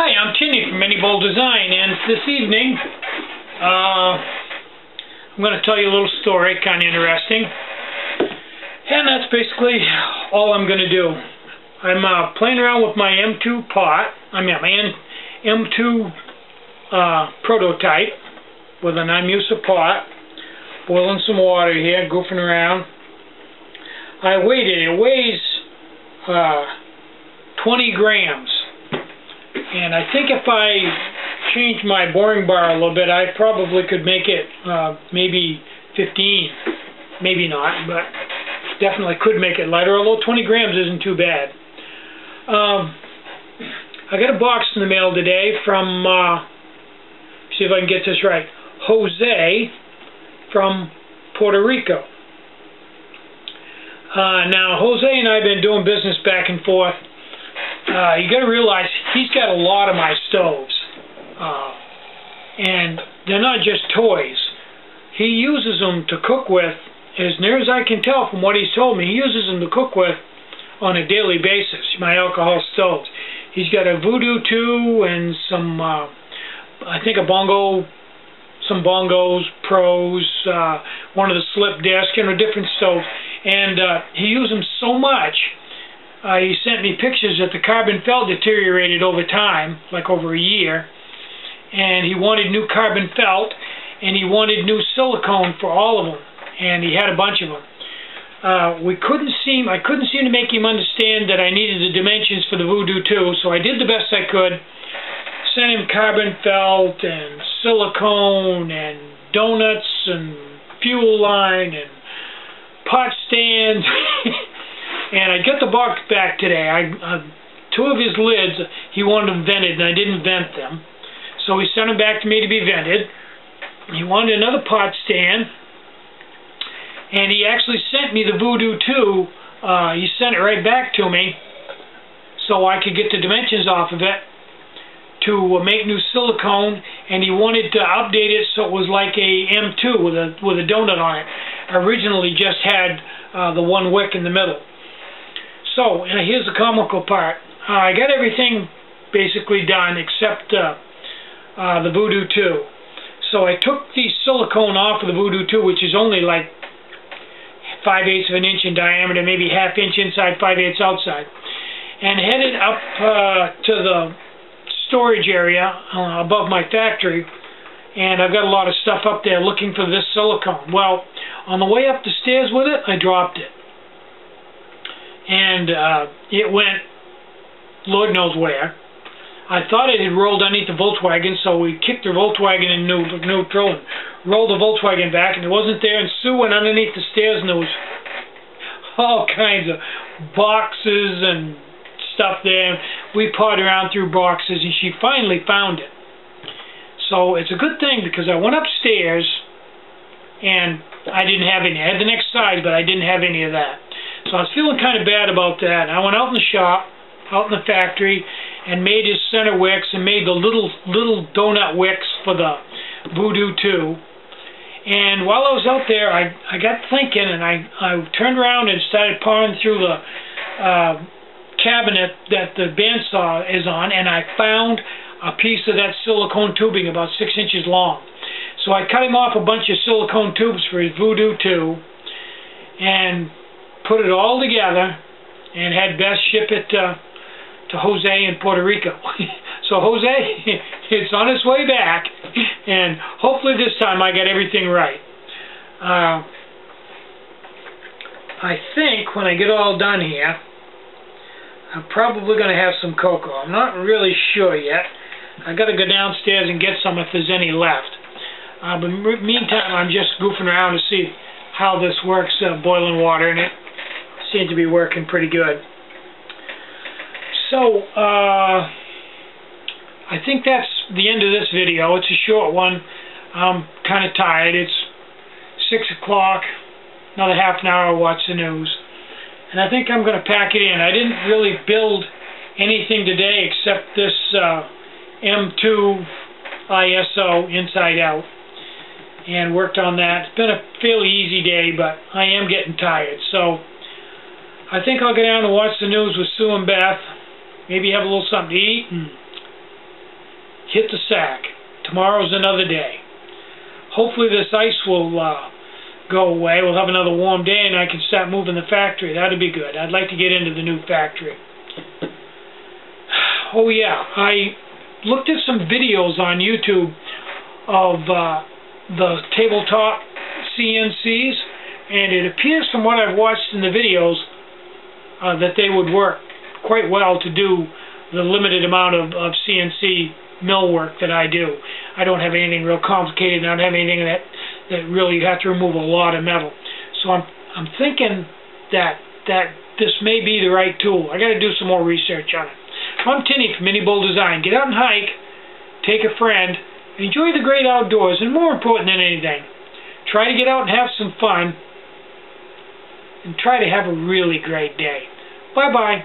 Hi, I'm Tinny from Many Bowl Design, and this evening I'm going to tell you a little story, kind of interesting, and that's basically all I'm going to do. I'm playing around with my M2 pot, my M2 prototype with an Imusa pot, boiling some water here, goofing around. I weighed it. It weighs 20 grams. And I think if I changed my boring bar a little bit, I probably could make it maybe 15. Maybe not, but definitely could make it lighter, although 20 grams isn't too bad. I got a box in the mail today from, see if I can get this right, Jose from Puerto Rico. Now, Jose and I have been doing business back and forth. You got to realize he's got a lot of my stoves, and they're not just toys. He uses them to cook with, as near as I can tell from what he's told me. He uses them to cook with on a daily basis. My alcohol stoves. He's got a Voodoo 2 and some, I think some Bongos Pros, one of the slip disc, different stoves, and he used them so much. He sent me pictures that the carbon felt deteriorated over time, like over a year, and he wanted new carbon felt, and he wanted new silicone for all of them, and he had a bunch of them. I couldn't seem to make him understand that I needed the dimensions for the Voodoo 2, so I did the best I could. Sent him carbon felt and silicone and donuts and fuel line and pot stands. And I got the box back today. Two of his lids, he wanted them vented, and I didn't vent them. So he sent them back to me to be vented. He wanted another pot stand, and he actually sent me the Voodoo 2. He sent it right back to me so I could get the dimensions off of it to make new silicone, and he wanted to update it so it was like a M2 with a donut on it. I originally just had the one wick in the middle. So, here's the comical part. I got everything basically done except the Voodoo 2. So I took the silicone off of the Voodoo 2, which is only like 5/8 of an inch in diameter, maybe ½ inch inside, 5/8 outside, and headed up to the storage area above my factory, and I've got a lot of stuff up there looking for this silicone. Well, on the way up the stairs with it, I dropped it. And it went Lord knows where. I thought it had rolled underneath the Volkswagen, so we kicked the Volkswagen in neutral and rolled the Volkswagen back, and it wasn't there, and Sue went underneath the stairs, and there was all kinds of boxes and stuff there. We pawed around through boxes, and she finally found it. So it's a good thing, because I went upstairs, and I didn't have any. I had the next size, but I didn't have any of that. So I was feeling kind of bad about that. I went out in the shop, out in the factory, and made his center wicks and made the little donut wicks for the Voodoo 2. And while I was out there, I got thinking, and I turned around and started pawing through the cabinet that the bandsaw is on, and I found a piece of that silicone tubing about 6 inches long. So I cut him off a bunch of silicone tubes for his Voodoo 2, and put it all together, and had Beth ship it to Jose in Puerto Rico. So Jose, it's on its way back, and hopefully this time I got everything right. I think when I get all done here, I'm probably going to have some cocoa. I'm not really sure yet. I've got to go downstairs and get some if there's any left. But meantime, I'm just goofing around to see how this works, boiling water, and it seems to be working pretty good. So, I think that's the end of this video. It's a short one. I'm kind of tired. It's 6 o'clock, another half an hour to watch the news. And I think I'm going to pack it in. I didn't really build anything today except this M2 ISO inside out, and worked on that. It's been a fairly easy day, but I am getting tired. So I think I'll go down and watch the news with Sue and Beth, maybe have a little something to eat, and hit the sack. Tomorrow's another day. Hopefully this ice will go away. We'll have another warm day and I can start moving the factory. That'd be good. I'd like to get into the new factory. Oh yeah, I looked at some videos on YouTube of the tabletop CNCs, and it appears from what I've watched in the videos that they would work quite well to do the limited amount of CNC mill work that I do. I don't have anything real complicated, and I don't have anything that really you have to remove a lot of metal. So I'm thinking that this may be the right tool. I got to do some more research on it. I'm Tinny from Mini Bull Design. Get out and hike, take a friend, enjoy the great outdoors, and more important than anything, try to get out and have some fun, and try to have a really great day. Bye-bye.